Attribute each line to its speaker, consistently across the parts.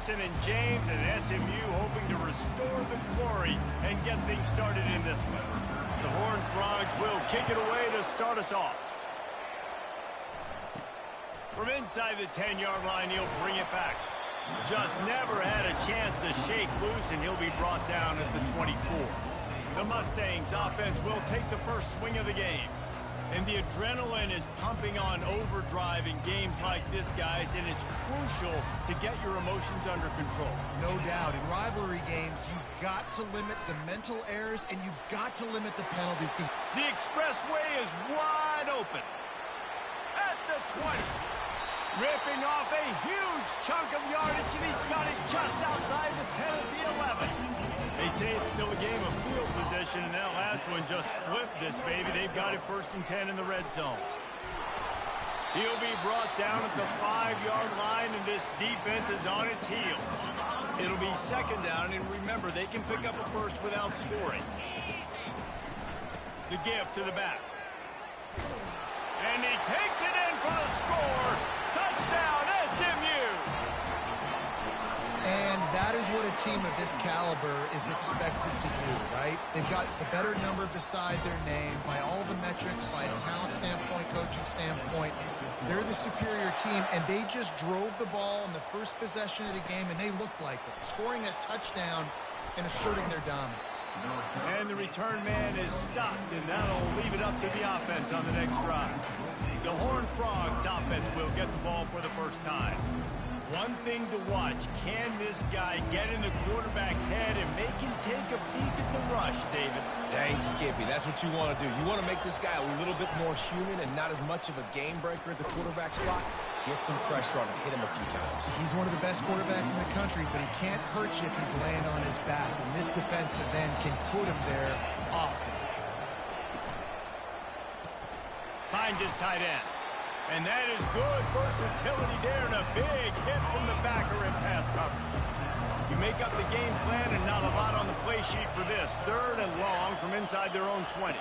Speaker 1: Peterson and James, and SMU hoping to restore the glory and get things started in this one. The Horned Frogs will kick it away to start us off. From inside the 10-yard line, he'll bring it back. Just never had a chance to shake loose, and he'll be brought down at the 24. The Mustangs offense will take the first swing of the game. And the adrenaline is pumping on overdrive in games like this, guys, and it's crucial to get your emotions under control.
Speaker 2: No doubt. In rivalry games, you've got to limit the mental errors, and you've got to limit the penalties. Because
Speaker 1: the expressway is wide open. At the 20. Ripping off a huge chunk of yardage, and he's got it just outside the 10 of the 11. They say it's still a game of field position, and that last one just flipped this baby. They've got it 1st and 10 in the red zone. He'll be brought down at the 5-yard line, and this defense is on its heels. It'll be 2nd down, and remember, they can pick up a first without scoring. The give to the back. And he takes it in for the score. Touchdown, SMU!
Speaker 2: And that is what a team of this caliber is expected to do, right? They've got the better number beside their name by all the metrics, by a talent standpoint, coaching standpoint. They're the superior team, and they just drove the ball in the first possession of the game, and they looked like it, scoring a touchdown and asserting their dominance.
Speaker 1: And the return man is stopped, and that'll leave it up to the offense on the next drive. The Horned Frogs offense will get the ball for the first time. One thing to watch, can this guy get in the quarterback's head and make him take a peek at the rush, David?
Speaker 3: Dang, Skippy, that's what you want to do. You want to make this guy a little bit more human and not as much of a game breaker at the quarterback spot. Get some pressure on him, hit him a few times.
Speaker 2: He's one of the best quarterbacks in the country, but he can't hurt you if he's laying on his back. And this defensive end can put him there often.
Speaker 1: Finds his tight end. And that is good versatility there and a big hit from the backer in pass coverage. You make up the game plan and not a lot on the play sheet for this. 3rd and long from inside their own 20.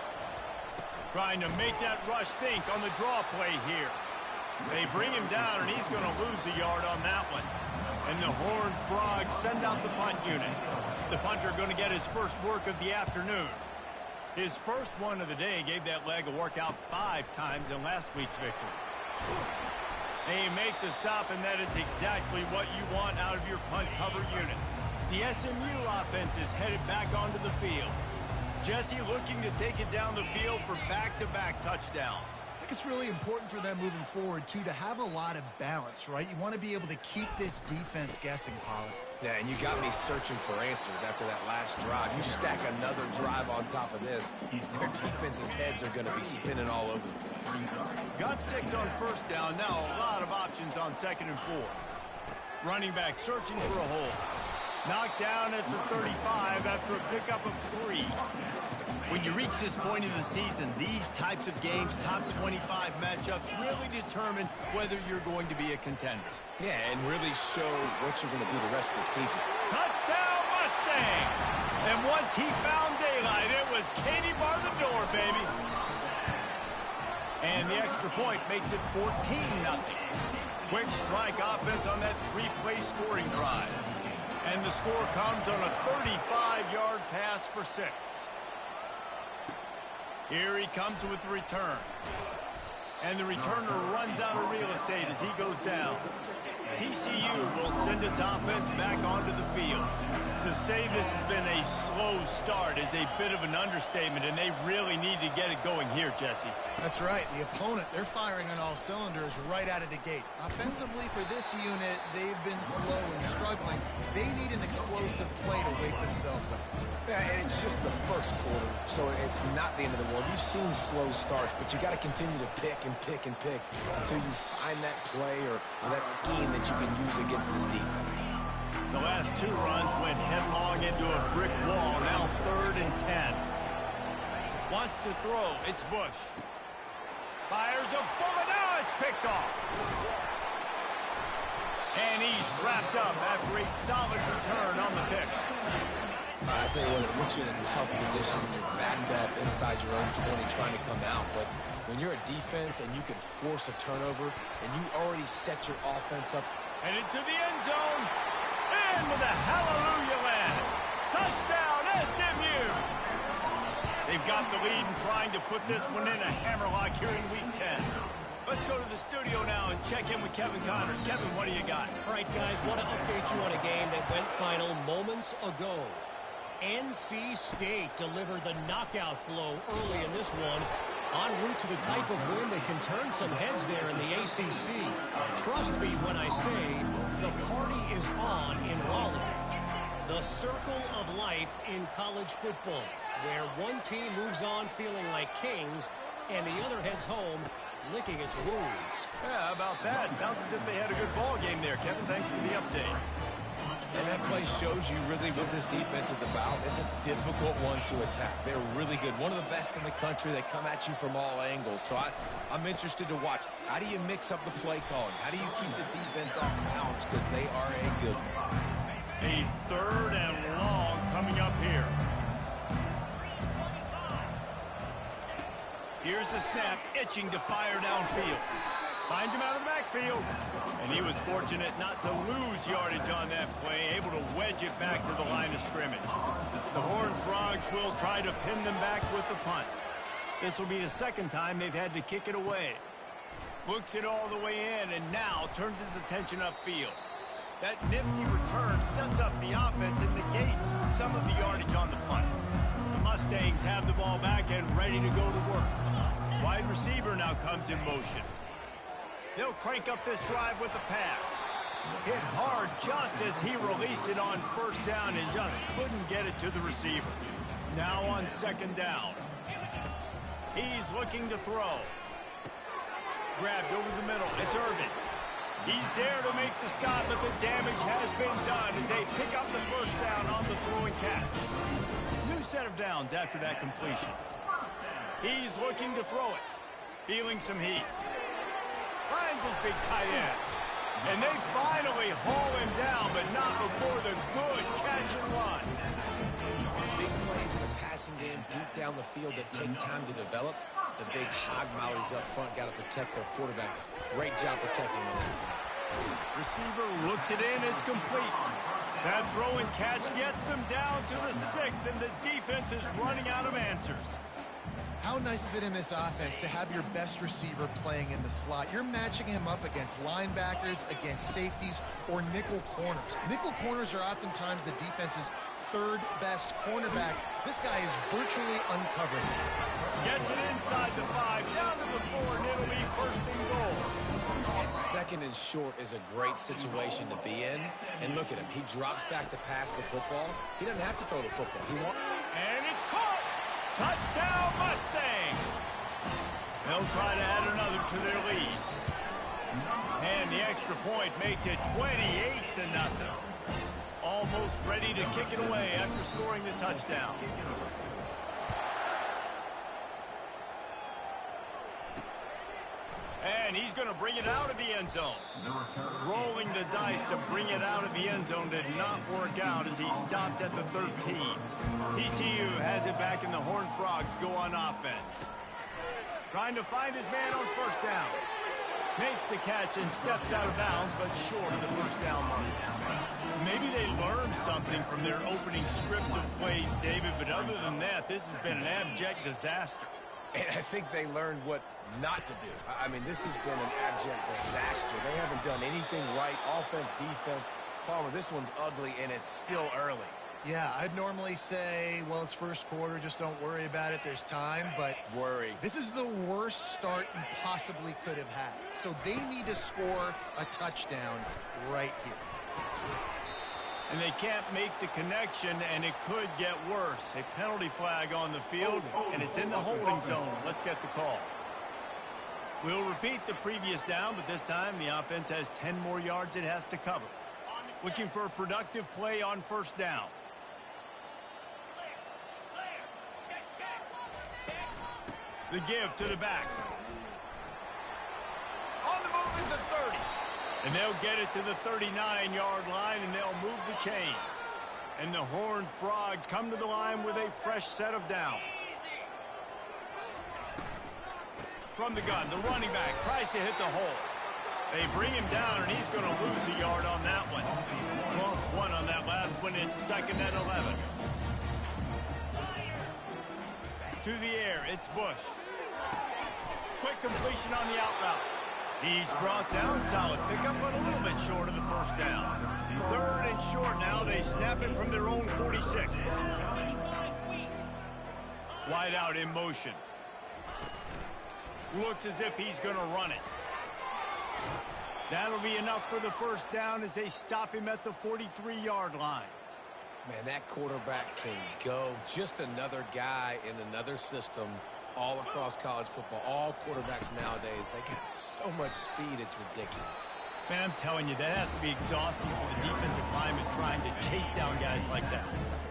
Speaker 1: Trying to make that rush think on the draw play here. They bring him down, and he's going to lose a yard on that one. And the Horned Frogs send out the punt unit. The punter going to get his first work of the afternoon. His first one of the day gave that leg a workout 5 times in last week's victory. They make the stop, and that is exactly what you want out of your punt cover unit. The SMU offense is headed back onto the field. Jesse looking to take it down the field for back-to-back touchdowns.
Speaker 2: I think it's really important for them moving forward, too, to have a lot of balance, right? You want to be able to keep this defense guessing, Pollard.
Speaker 3: Yeah, and you got me searching for answers after that last drive. You stack another drive on top of this, their defense's heads are going to be spinning all over the place.
Speaker 1: Got 6 on 1st down. Now a lot of options on 2nd and 4. Running back searching for a hole. Knocked down at the 35 after a pickup of 3. When you reach this point in the season, these types of games, top 25 matchups, really determine whether you're going to be a contender.
Speaker 3: Yeah, and really show what you're going to be the rest of the season.
Speaker 1: Touchdown, Mustangs! And once he found daylight, it was Katie bar the door, baby. And the extra point makes it 14-0. Quick strike offense on that 3-play scoring drive. And the score comes on a 35-yard pass for 6. Here he comes with the return. And the returner runs out of real estate as he goes down. TCU will send its offense back onto the field. To say this has been a slow start is a bit of an understatement, and they really need to get it going here, Jesse.
Speaker 2: That's right. The opponent, they're firing on all cylinders right out of the gate. Offensively for this unit, they've been slow and struggling. They need an explosive play to wake themselves up.
Speaker 3: Yeah, and it's just the first quarter, so it's not the end of the world. You've seen slow starts, but you got to continue to pick and pick and pick until you find that play or that scheme that you can use against this defense.
Speaker 1: The last 2 runs went headlong into a brick wall. Now 3rd and 10. Wants to throw. It's Bush. Fires a bullet. Now it's picked off. And he's wrapped up after a solid return on the pick.
Speaker 3: I tell you what, it puts you in a tough position when you're backed up inside your own 20 trying to come out. But when you're a defense and you can force a turnover and you already set your offense up.
Speaker 1: And into the end zone. They've got the lead and trying to put this one in a hammerlock here in Week 10. Let's go to the studio now and check in with Kevin Connors. Kevin, what do you got?
Speaker 4: All right, guys, want to update you on a game that went final moments ago. NC State delivered the knockout blow early in this one, en route to the type of win that can turn some heads there in the ACC. Trust me when I say the party is on in Raleigh. The circle of life in college football, where one team moves on feeling like kings and the other heads home licking its wounds.
Speaker 1: Yeah, how about that? Sounds as if they had a good ball game there, Kevin. Thanks for the update.
Speaker 3: And that play shows you really what this defense is about. It's a difficult one to attack. They're really good. One of the best in the country. They come at you from all angles. So I'm interested to watch. How do you mix up the play calling? How do you keep the defense off balance? Because they are a good one.
Speaker 1: A 3rd and long coming up here. Here's the snap, itching to fire downfield. Finds him out of the backfield. And he was fortunate not to lose yardage on that play, able to wedge it back to the line of scrimmage. The Horned Frogs will try to pin them back with the punt. This will be the 2nd time they've had to kick it away. Looks it all the way in and now turns his attention upfield. That nifty return sets up the offense and negates some of the yardage on the punt. The Mustangs have the ball back and ready to go to work. Wide receiver now comes in motion. They'll crank up this drive with the pass. Hit hard just as he released it on 1st down and just couldn't get it to the receiver. Now on 2nd down. He's looking to throw. Grabbed over the middle. It's Irvin. He's there to make the stop, but the damage has been done as they pick up the 1st down on the throw and catch. New set of downs after that completion. He's looking to throw it. Feeling some heat. Finds his big tight end. And they finally haul him down, but not before the good catch and run.
Speaker 3: Big plays in the passing game deep down the field that take time to develop. The big hog mollies up front got to protect their quarterback. Great job protecting him.
Speaker 1: Receiver looks it in. It's complete. That throw and catch gets them down to the 6, and the defense is running out of answers.
Speaker 2: How nice is it in this offense to have your best receiver playing in the slot? You're matching him up against linebackers, against safeties, or nickel corners. Nickel corners are oftentimes the defense's 3rd best cornerback. This guy is virtually uncovered.
Speaker 1: Gets it inside the 5, down to the 4, and it'll be 1st and goal.
Speaker 3: 2nd and short is a great situation to be in. And look at him. He drops back to pass the football. He doesn't have to throw the football.
Speaker 1: And it's caught! Touchdown, Mustangs! They'll try to add another to their lead. And the extra point makes it 28-0. Almost ready to kick it away after scoring the touchdown. And he's going to bring it out of the end zone. Rolling the dice to bring it out of the end zone did not work out as he stopped at the 13. TCU has it back and the Horned Frogs go on offense. Trying to find his man on 1st down. Makes the catch and steps out of bounds, but short of the 1st down mark. Maybe they learned something from their opening script of plays, David, but other than that, this has been an abject disaster.
Speaker 3: And I think they learned what not to do. I mean, this has been an abject disaster. They haven't done anything right. Offense, defense. Palmer, this one's ugly, and it's still early.
Speaker 2: Yeah, I'd normally say, well, it's 1st quarter, just don't worry about it, there's time, but
Speaker 3: worry.
Speaker 2: This is the worst start you possibly could have had. So they need to score a touchdown right here.
Speaker 1: And they can't make the connection, and it could get worse. A penalty flag on the field, and it's in the holding zone. Let's get the call. We'll repeat the previous down, but this time the offense has 10 more yards it has to cover. Looking for a productive play on 1st down. The give to the back. On the move is the 30. And they'll get it to the 39-yard line, and they'll move the chains. And the Horned Frogs come to the line with a fresh set of downs. From the gun, the running back tries to hit the hole. They bring him down, and he's going to lose a yard on that one. Lost 1 on that last one. It's 2nd and 11. to the air. It's Bush. Quick completion on the out route. He's brought down. Solid pickup, but a little bit short of the first down. 3rd and short now. They snap it from their own 46. Wide out in motion. Looks as if he's going to run it. That'll be enough for the first down as they stop him at the 43-yard line.
Speaker 3: Man, that quarterback can go. Just another guy in another system all across college football. All quarterbacks nowadays, they got so much speed, it's ridiculous.
Speaker 1: Man, I'm telling you, that has to be exhausting for the defensive lineman trying to chase down guys like that.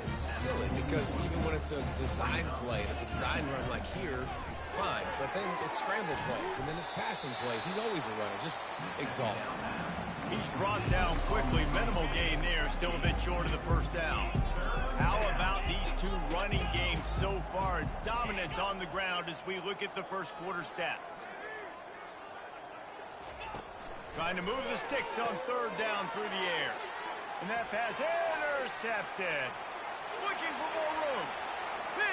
Speaker 3: It's silly because even when it's a design play, it's a design run like here, fine. But then it's scramble plays, and then it's passing plays. He's always a runner, just exhausting.
Speaker 1: He's brought down quickly. Minimal gain there, still a bit short of the first down. How about these two running games so far? Dominance on the ground as we look at the first quarter stats. Trying to move the sticks on 3rd down through the air. And that pass intercepted. Looking for more room.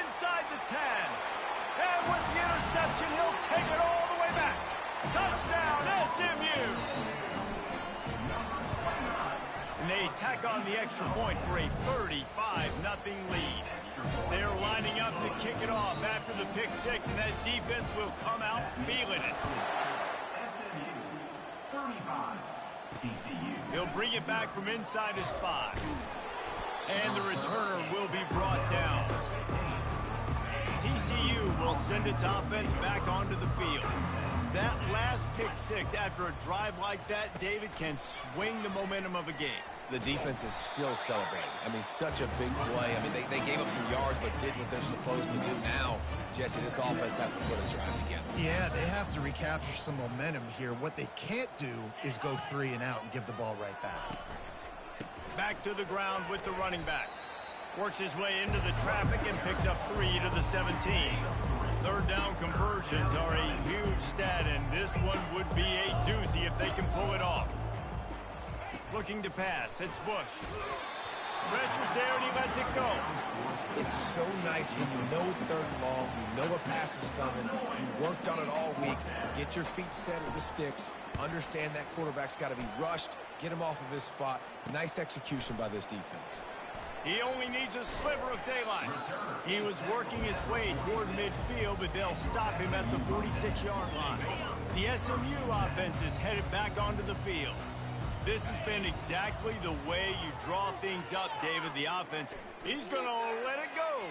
Speaker 1: Inside the 10. And with the interception, he'll take it all the way back. Touchdown, SMU! And they tack on the extra point for a 35-0 lead. They're lining up to kick it off after the pick six, and that defense will come out feeling it. He'll bring it back from inside his 5. And the returner will be brought down. TCU will send its offense back onto the field. That last pick six after a drive like that, David, can swing the momentum of a game.
Speaker 3: The defense is still celebrating. I mean, such a big play. I mean, they gave up some yards but did what they're supposed to do. Now, Jesse, this offense has to put a drive together.
Speaker 2: Yeah, they have to recapture some momentum here. What they can't do is go 3 and out and give the ball right back.
Speaker 1: Back to the ground with the running back. Works his way into the traffic and picks up 3 to the 17. 3rd down conversions are a huge stat, and this one would be a doozy if they can pull it off. Looking to pass. It's Bush. Pressure's there, and he lets it go.
Speaker 3: It's so nice when you know it's 3rd and long, you know a pass is coming, you worked on it all week, get your feet set at the sticks, understand that quarterback's got to be rushed, get him off of his spot. Nice execution by this defense.
Speaker 1: He only needs a sliver of daylight. He was working his way toward midfield, but they'll stop him at the 46-yard line. The SMU offense is headed back onto the field. This has been exactly the way you draw things up, David. The offense, he's going to let it go.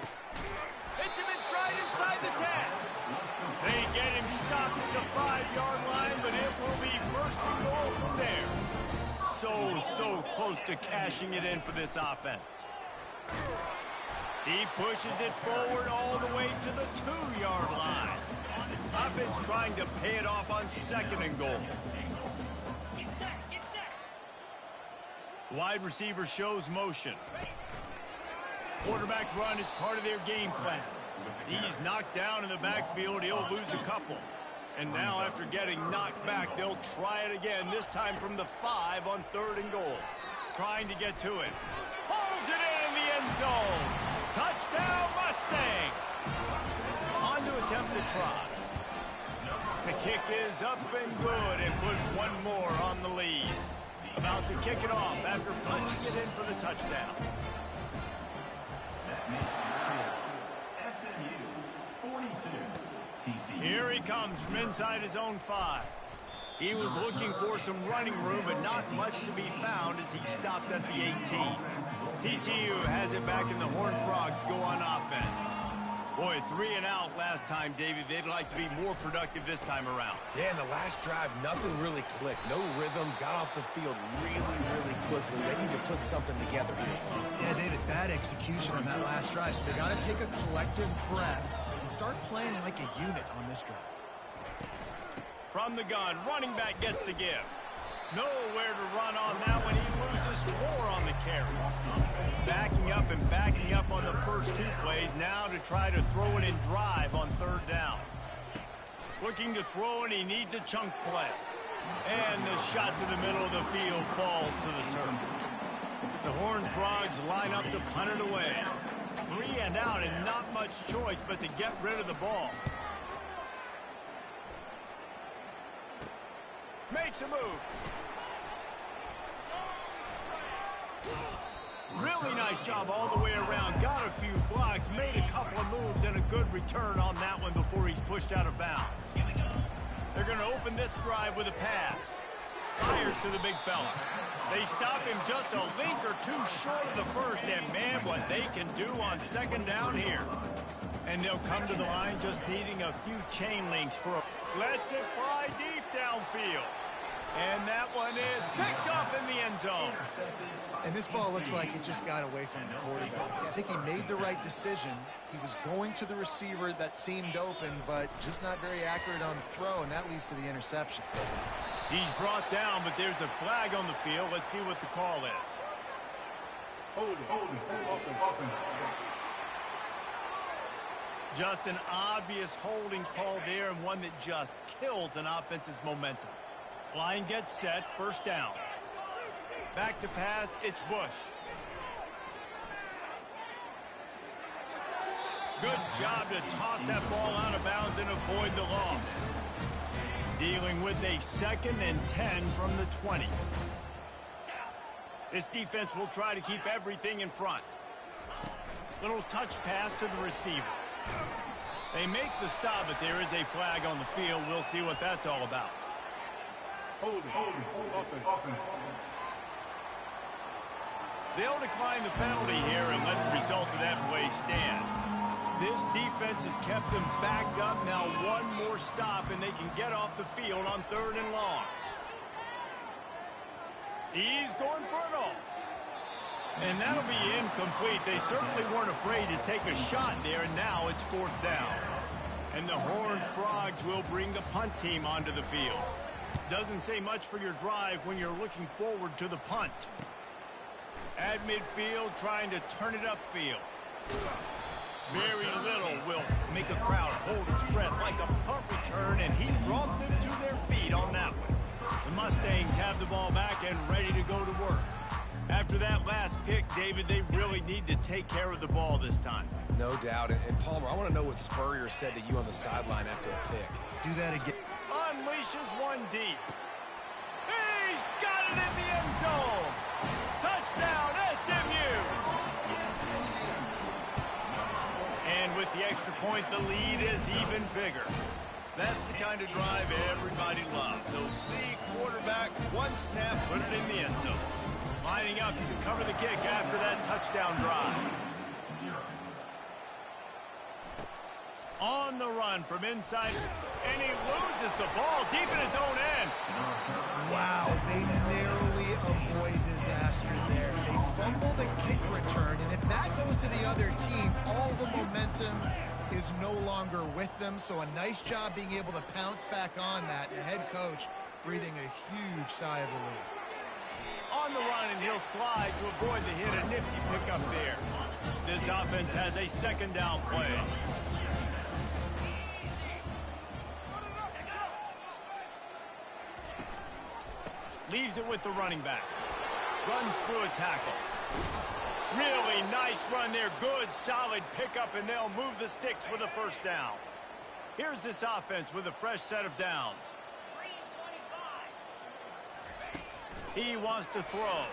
Speaker 1: Hits him in stride inside the 10. They get him stopped at the 5-yard line, but it will be 1st and goal from there. So close to cashing it in for this offense. He pushes it forward all the way to the 2-yard line. Offense trying to pay it off on 2nd and goal. Wide receiver shows motion. Quarterback run is part of their game plan. He's knocked down in the backfield. He'll lose a couple. And now after getting knocked back, they'll try it again, this time from the 5 on 3rd and goal. Trying to get to it. Pulls it in the end zone. Touchdown, Mustangs. On to attempt the try. The kick is up and good and puts one more on the lead. About to kick it off after punching it in for the touchdown. Here he comes from inside his own 5. He was looking for some running room, but not much to be found as he stopped at the 18. TCU has it back, and the Horned Frogs go on offense. Boy, 3 and out last time, David. They'd like to be more productive this time around.
Speaker 3: Yeah, in the last drive, nothing really clicked. No rhythm, got off the field really quickly. They need to put something together here.
Speaker 2: Yeah, David, bad execution on that last drive, so they got to take a collective breath and start playing like a unit on this drive.
Speaker 1: From the gun, running back gets to give. Nowhere to run on that one. He loses 4 on the carry. Backing up on the first 2 plays now to try to throw it in drive on 3rd down. Looking to throw, and he needs a chunk play. And the shot to the middle of the field falls to the turf. The Horned Frogs line up to punt it away. 3 and out and not much choice but to get rid of the ball. Makes a move. Really nice job all the way around. Got a few blocks, made a couple of moves, and a good return on that one before he's pushed out of bounds. They're going to open this drive with a pass. Fires to the big fella. They stop him just a link or two short of the first, and man, what they can do on second down here. And they'll come to the line just needing a few chain links for a... Lets it fly deep downfield. And that one is picked off in the end zone.
Speaker 2: And this ball looks like it just got away from the quarterback. I think he made the right decision. He was going to the receiver that seemed open, but just not very accurate on the throw, and that leads to the interception.
Speaker 1: He's brought down, but there's a flag on the field. Let's see what the call is.
Speaker 5: Hold it.
Speaker 1: Just an obvious holding call there, and one that just kills an offense's momentum. Line gets set, first down. Back to pass, it's Bush. Good job to toss that ball out of bounds and avoid the loss. Dealing with a 2nd and 10 from the 20. This defense will try to keep everything in front. Little touch pass to the receiver. They make the stop, but there is a flag on the field. We'll see what that's all about.
Speaker 5: Hold it.
Speaker 1: They'll decline the penalty here and let the result of that play stand. This defense has kept them backed up. Now one more stop and they can get off the field on 3rd and long. He's going for it all. And that'll be incomplete. They certainly weren't afraid to take a shot there, and now it's 4th down. And the Horned Frogs will bring the punt team onto the field. Doesn't say much for your drive when you're looking forward to the punt. At midfield, trying to turn it upfield. Very little will make a crowd hold its breath like a punt return, and he brought them to their feet on that one. The Mustangs have the ball back and ready to go to work. After that last pick, David, they really need to take care of the ball this time.
Speaker 3: No doubt. And Palmer, I want to know what Spurrier said to you on the sideline after a pick.
Speaker 2: Do that again.
Speaker 1: Unleashes one deep. He's got it in the end zone. Touchdown, SMU. And with the extra point, the lead is even bigger. That's the kind of drive everybody loves. They'll see quarterback, one snap, put it in the end zone. Lining up to cover the kick after that touchdown drive. On the run from inside, and he loses the ball deep in his own end.
Speaker 2: Wow, they narrowly avoid disaster there. They fumble the kick return, and if that goes to the other team, all the momentum is no longer with them. So a nice job being able to pounce back on that. The head coach breathing a huge sigh of relief.
Speaker 1: On the run, and he'll slide to avoid the hit. A nifty pickup there. This offense has a 2nd down play. Leaves it with the running back. Runs through a tackle. Really nice run there. Good, solid pickup, and they'll move the sticks with a 1st down. Here's this offense with a fresh set of downs. He wants to throw.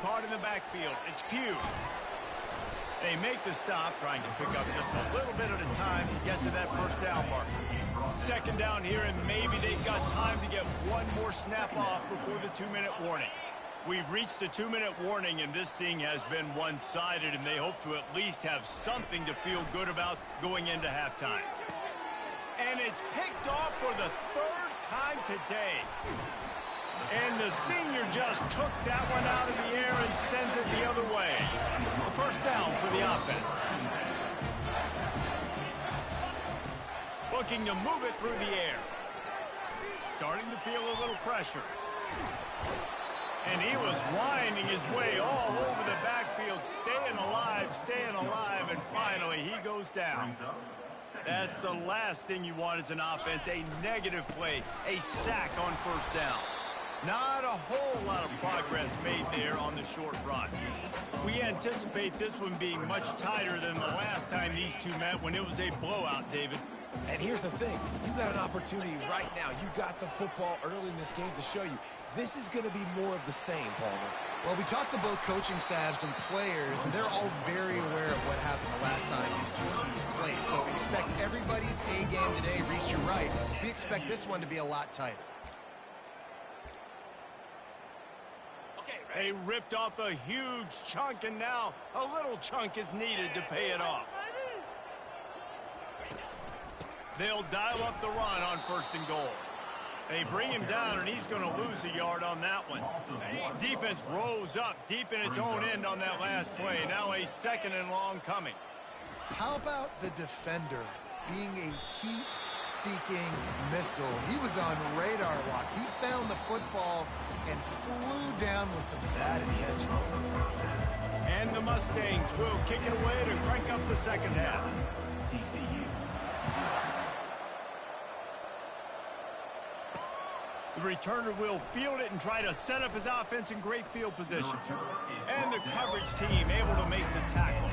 Speaker 1: Caught in the backfield. It's Pugh. They make the stop, trying to pick up just a little bit at a time to get to that 1st down marker. 2nd down here, and maybe they've got time to get one more snap off before the 2-minute warning. We've reached the 2-minute warning, and this thing has been one-sided, and they hope to at least have something to feel good about going into halftime. And it's picked off for the 3rd time today. And the senior just took that one out of the air and sends it the other way. A 1st down for the offense. Looking to move it through the air. Starting to feel a little pressure. And he was winding his way all over the backfield, staying alive, and finally he goes down. That's the last thing you want as an offense, a negative play, a sack on 1st down. Not a whole lot of progress made there on the short run. We anticipate this one being much tighter than the last time these two met when it was a blowout, David.
Speaker 3: And here's the thing. You got an opportunity right now. You got the football early in this game to show you. This is going to be more of the same, Palmer.
Speaker 2: Well, we talked to both coaching staffs and players, and they're all very aware of what happened the last time these two teams played. So expect everybody's A game today. Reese, you're right. We expect this one to be a lot tighter.
Speaker 1: They ripped off a huge chunk, and now a little chunk is needed to pay it off. They'll dial up the run on 1st and goal. They bring him down, and he's going to lose a yard on that one. Defense rose up deep in its own end on that last play. Now a 2nd and long coming.
Speaker 2: How about the defender being a heat-seeking missile? He was on radar lock. He found the football and flew down with some bad intentions.
Speaker 1: And the Mustangs will kick it away to crank up the second half. The returner will field it and try to set up his offense in great field position. And the coverage team able to make the tackle.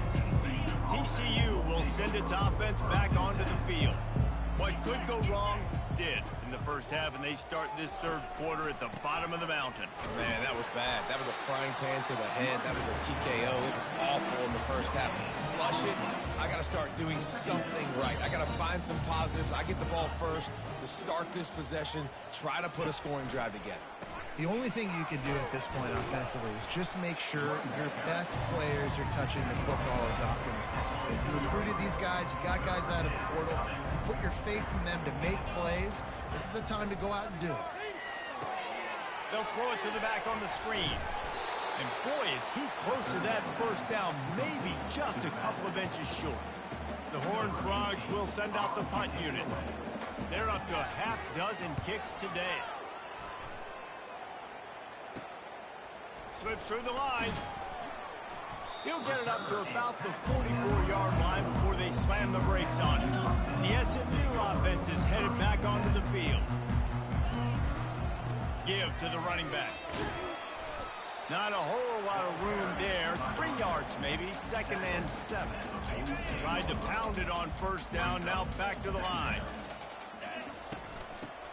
Speaker 1: TCU will send its offense back onto the field. What could go wrong did in the first half, and they start this 3rd quarter at the bottom of the mountain.
Speaker 3: Man, that was bad. That was a frying pan to the head. That was a TKO. It was awful in the first half. Flush it. I got to start doing something right. I got to find some positives. I get the ball first to start this possession, try to put a scoring drive together.
Speaker 2: The only thing you can do at this point offensively is just make sure your best players are touching the football as often as possible. You recruited these guys, you got guys out of the portal, you put your faith in them to make plays. This is a time to go out and do it.
Speaker 1: They'll throw it to the back on the screen. And boy, is he close to that 1st down, maybe just a couple of inches short. The Horned Frogs will send out the punt unit. They're up to a half dozen kicks today. Slips through the line. He'll get it up to about the 44-yard line before they slam the brakes on him. The SMU offense is headed back onto the field. Give to the running back. Not a whole lot of room there. 3 yards maybe, 2nd and 7. Tried to pound it on 1st down, now back to the line.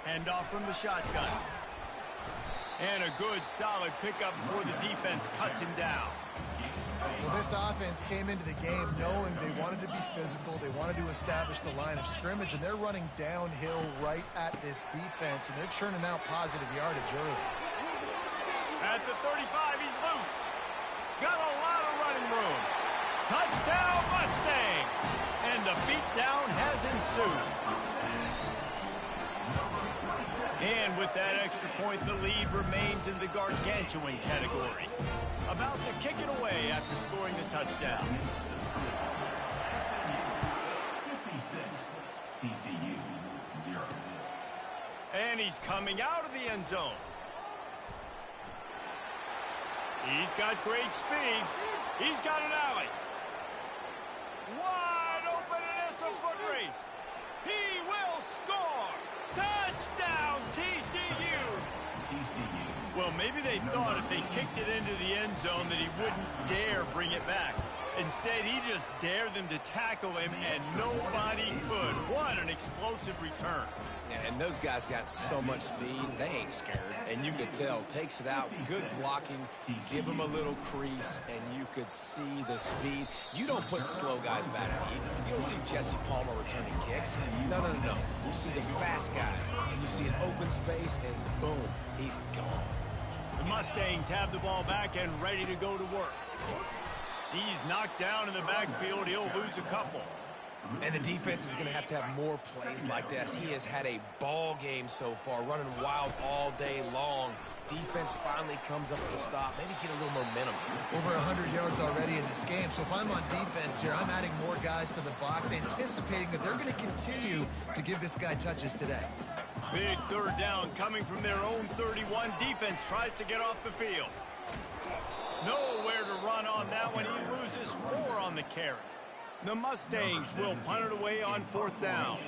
Speaker 1: Handoff from the shotgun. And a good, solid pickup before the defense cuts him down.
Speaker 2: Well, this offense came into the game knowing they wanted to be physical, they wanted to establish the line of scrimmage, and they're running downhill right at this defense, and they're churning out positive yardage early.
Speaker 1: At the 35, he's loose. Got a lot of running room. Touchdown, Mustangs! And the beatdown has ensued. And with that extra point, the lead remains in the gargantuan category. About to kick it away after scoring the touchdown.
Speaker 6: 56, TCU, 0.
Speaker 1: And he's coming out of the end zone. He's got great speed. He's got an alley. Wide open, and it's a foot race. He will score. Touchdown, TCU. Well, maybe they thought if they kicked it into the end zone that he wouldn't dare bring it back. Instead, he just dared them to tackle him, and nobody could. What an explosive return.
Speaker 3: Yeah, and those guys got so much speed, they ain't scared. And you could tell, takes it out, good blocking, give him a little crease, and you could see the speed. You don't put slow guys back deep. You don't see Jesse Palmer returning kicks. No. You see the fast guys, and you see an open space, and boom, he's gone.
Speaker 1: The Mustangs have the ball back and ready to go to work. He's knocked down in the backfield. He'll lose a couple.
Speaker 3: And the defense is going to have more plays like this. He has had a ball game so far, running wild all day long. Defense finally comes up with a stop, maybe get a little momentum.
Speaker 2: Over 100 yards already in this game. So if I'm on defense here, I'm adding more guys to the box, anticipating that they're going to continue to give this guy touches today.
Speaker 1: Big 3rd down coming from their own 31. Defense tries to get off the field. Nowhere to run on that one. He loses 4 on the carry. The Mustangs will punt it away on 4th down.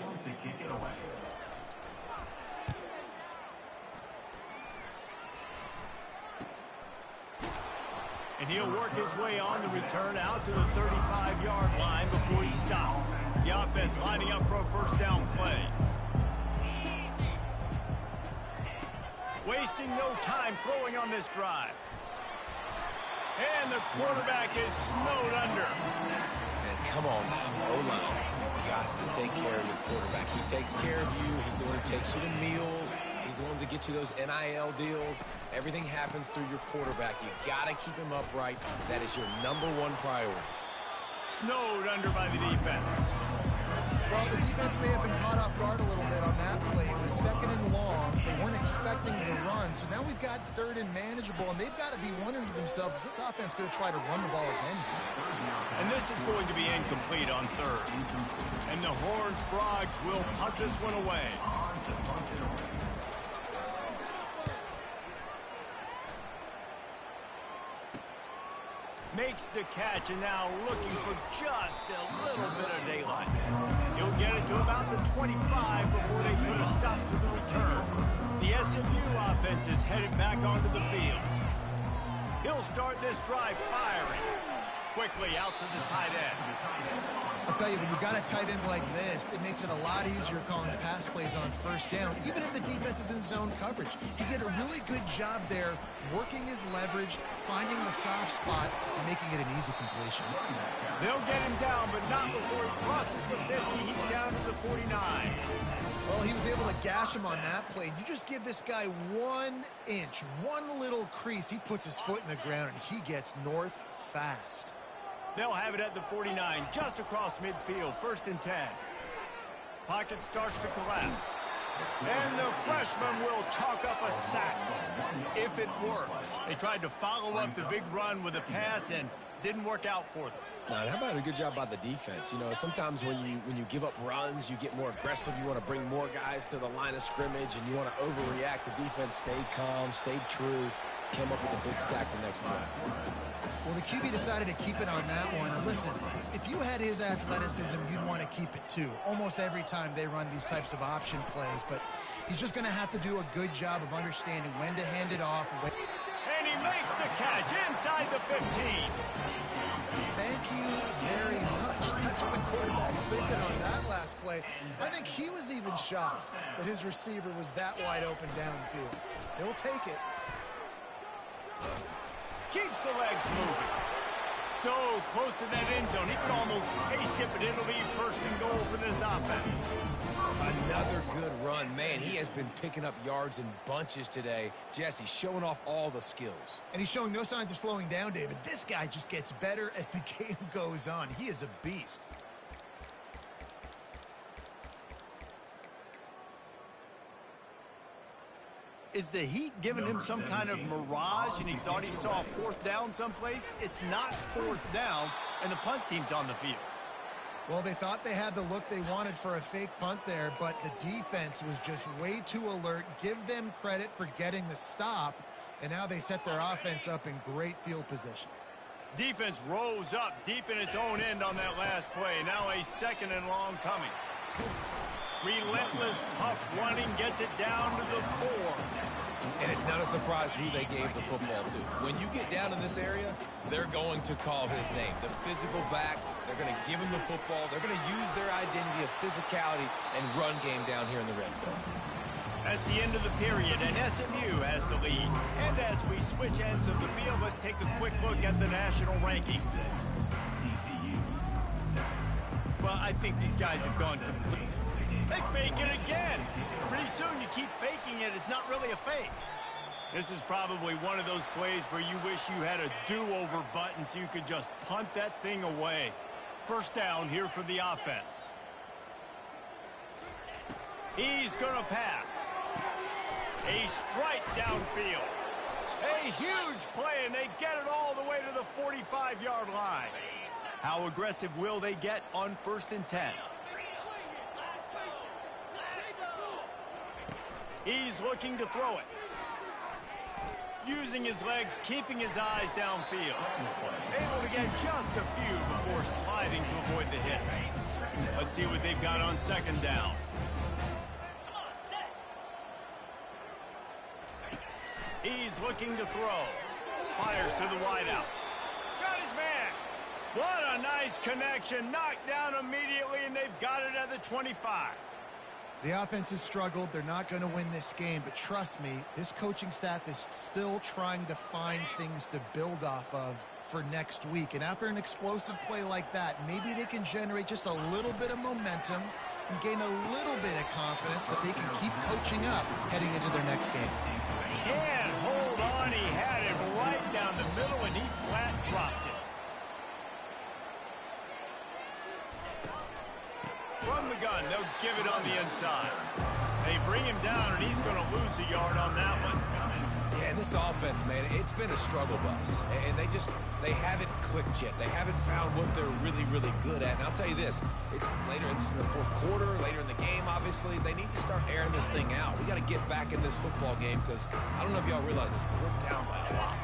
Speaker 1: And he'll work his way on the return out to the 35-yard line before he stopped. The offense lining up for a first down play. Wasting no time throwing on this drive. And the quarterback is snowed under.
Speaker 3: And come on, O-line. You've got to take care of your quarterback. He takes care of you. He's the one who takes you to meals. He's the one to get you those NIL deals. Everything happens through your quarterback. You got to keep him upright. That is your #1 priority.
Speaker 1: Snowed under by the defense.
Speaker 2: Well, the defense may have been caught off guard a little bit on that play. It was 2nd and long. They weren't expecting the run. So now we've got 3rd and manageable, and they've got to be wondering to themselves, is this offense going to try to run the ball again?
Speaker 1: And this is going to be incomplete on 3rd. And the Horned Frogs will punt this one away. Makes the catch, and now looking for just a little bit of daylight. He'll get it to about the 25 before they put a stop to the return. The SMU offense is headed back onto the field. He'll start this drive firing. Quickly out to the tight end.
Speaker 2: I'll tell you, when you've got a tight end like this, it makes it a lot easier calling pass plays on 1st down, even if the defense is in zone coverage. He did a really good job there, working his leverage, finding the soft spot, and making it an easy completion.
Speaker 1: They'll get him down, but not before he crosses the 50. He's down to the 49.
Speaker 2: Well, he was able to gash him on that play. You just give this guy 1 inch, one little crease. He puts his foot in the ground, and he gets north fast.
Speaker 1: They'll have it at the 49, just across midfield, 1st and 10. Pocket starts to collapse. And the freshman will chalk up a sack if it works. They tried to follow up the big run with a pass and didn't work out for them.
Speaker 3: Now, how about a good job by the defense? You know, sometimes when you give up runs, you get more aggressive. You want to bring more guys to the line of scrimmage, and you want to overreact. The defense stayed calm, stayed true, came up with a big sack the next play.
Speaker 2: Well, the QB decided to keep it on that one. And listen, if you had his athleticism, you'd want to keep it too. Almost every time they run these types of option plays. But he's just going to have to do a good job of understanding when to hand it off.
Speaker 1: And he makes the catch inside the 15.
Speaker 2: Thank you very much. That's what the quarterback's thinking on that last play. I think he was even shocked that his receiver was that wide open downfield. He'll take it.
Speaker 1: Keeps the legs moving. So close to that end zone. He could almost taste it, but it'll be 1st and goal for this offense.
Speaker 3: Another good run. Man, he has been picking up yards in bunches today. Jesse showing off all the skills.
Speaker 2: And he's showing no signs of slowing down, David. This guy just gets better as the game goes on. He is a beast.
Speaker 1: Is the heat giving him some kind of mirage and he thought he saw 4th down someplace? It's not 4th down, and the punt team's on the field.
Speaker 2: Well, they thought they had the look they wanted for a fake punt there, but the defense was just way too alert. Give them credit for getting the stop, and now they set their offense up in great field position.
Speaker 1: Defense rose up deep in its own end on that last play. Now a 2nd and long coming. Relentless, tough running gets it down to the 4.
Speaker 3: And it's not a surprise who they gave the football to. When you get down in this area, they're going to call his name. The physical back, they're going to give him the football. They're going to use their identity of physicality and run game down here in the red zone.
Speaker 1: That's the end of the period, and SMU has the lead. And as we switch ends of the field, let's take a quick look at the national rankings. Well, I think these guys have gone complete. They fake it again. Pretty soon you keep faking it. It's not really a fake. This is probably one of those plays where you wish you had a do-over button so you could just punt that thing away. 1st down here for the offense. He's going to pass. A strike downfield. A huge play, and they get it all the way to the 45-yard line. How aggressive will they get on 1st and 10? He's looking to throw it. Using his legs, keeping his eyes downfield. Able to get just a few before sliding to avoid the hit. Let's see what they've got on 2nd down. He's looking to throw. Fires to the wideout. What a nice connection. Knocked down immediately, and they've got it at the 25.
Speaker 2: The offense has struggled. They're not going to win this game, but trust me, this coaching staff is still trying to find things to build off of for next week. And after an explosive play like that, maybe they can generate just a little bit of momentum and gain a little bit of confidence that they can keep coaching up heading into their next game.
Speaker 1: Can't hold on. He had it right down the middle, and he flat dropped it. From the gun, they'll give it on the inside. They bring him down, and he's going to lose a yard on that one.
Speaker 3: Yeah, and this offense, man, it's been a struggle bus. And they haven't clicked yet. They haven't found what they're really, really good at. And I'll tell you this, it's later in the fourth quarter, later in the game, obviously. They need to start airing this thing out. We got to get back in this football game because I don't know if y'all realize this, but we're down by a lot.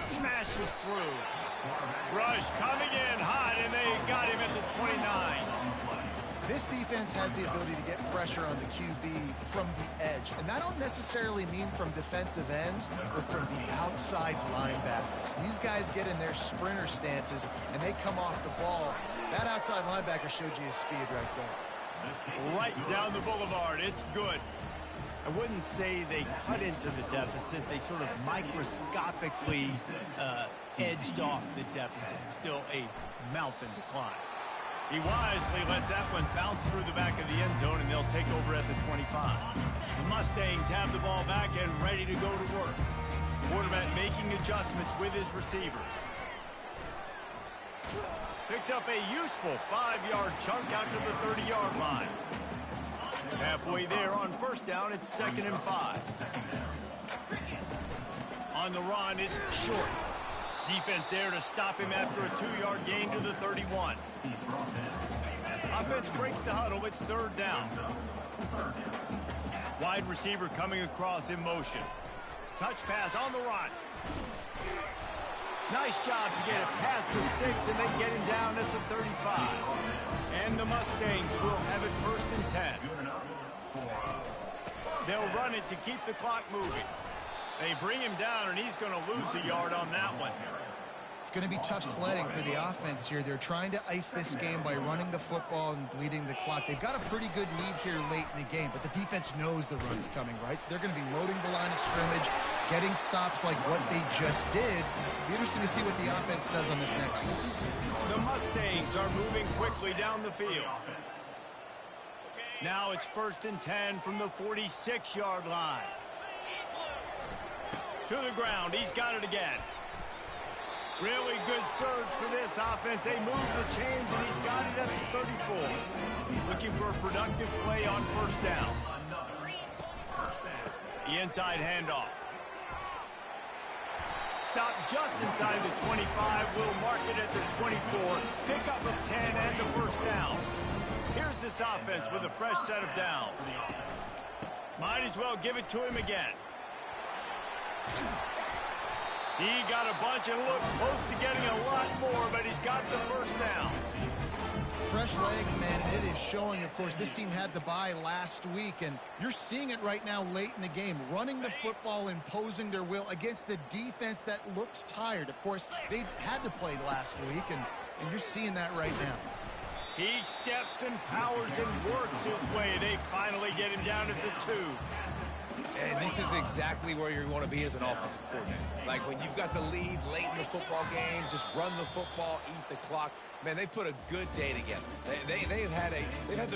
Speaker 1: Smashes through. Rush coming in hot, and they got him at the 29.
Speaker 2: This defense has the ability to get pressure on the QB from the edge. And I don't necessarily mean from defensive ends, but from the outside linebackers. These guys get in their sprinter stances, and they come off the ball. That outside linebacker showed you his speed right there.
Speaker 1: Right down the boulevard. It's good. I wouldn't say they cut into the deficit. They sort of microscopically edged off the deficit. Still a mountain to climb. He wisely lets that one bounce through the back of the end zone, and they'll take over at the 25. The Mustangs have the ball back and ready to go to work. Quarterback making adjustments with his receivers. Picks up a useful 5-yard chunk out to the 30-yard line. Halfway there on first down, it's 2nd and 5. On the run, it's short. Defense there to stop him after a 2-yard gain to the 31. Offense breaks the huddle. It's 3rd down. Wide receiver coming across in motion. Touch pass on the run. Nice job to get it past the sticks and then get him down at the 35. And the Mustangs will have it 1st and 10. They'll run it to keep the clock moving. They bring him down, and he's going to lose a yard on that one.
Speaker 2: It's going to be tough sledding for the offense here. They're trying to ice this game by running the football and bleeding the clock. They've got a pretty good lead here late in the game, but the defense knows the run's coming, right? So they're going to be loading the line of scrimmage, getting stops like what they just did. It'll be interesting to see what the offense does on this next one.
Speaker 1: The Mustangs are moving quickly down the field. Now it's 1st and 10 from the 46-yard line. To the ground. He's got it again. Really good surge for this offense. They move the chains, and he's got it at the 34. Looking for a productive play on 1st down. The inside handoff. Stop just inside the 25. Will mark it at the 24. Pickup of 10 and the 1st down. Here's this offense with a fresh set of downs. Might as well give it to him again. He got a bunch and looked close to getting a lot more, but he's got the 1st down.
Speaker 2: Fresh legs, man, and it is showing. Of course, this team had the bye last week, and you're seeing it right now late in the game. Running the football, imposing their will against the defense that looks tired. Of course, they had to play last week, and you're seeing that right now.
Speaker 1: He steps and powers and works his way. They finally get him down at the 2.
Speaker 3: And this is exactly where you want to be as an offensive coordinator. Like when you've got the lead late in the football game, just run the football, eat the clock. Man, they put a good day together. They've had their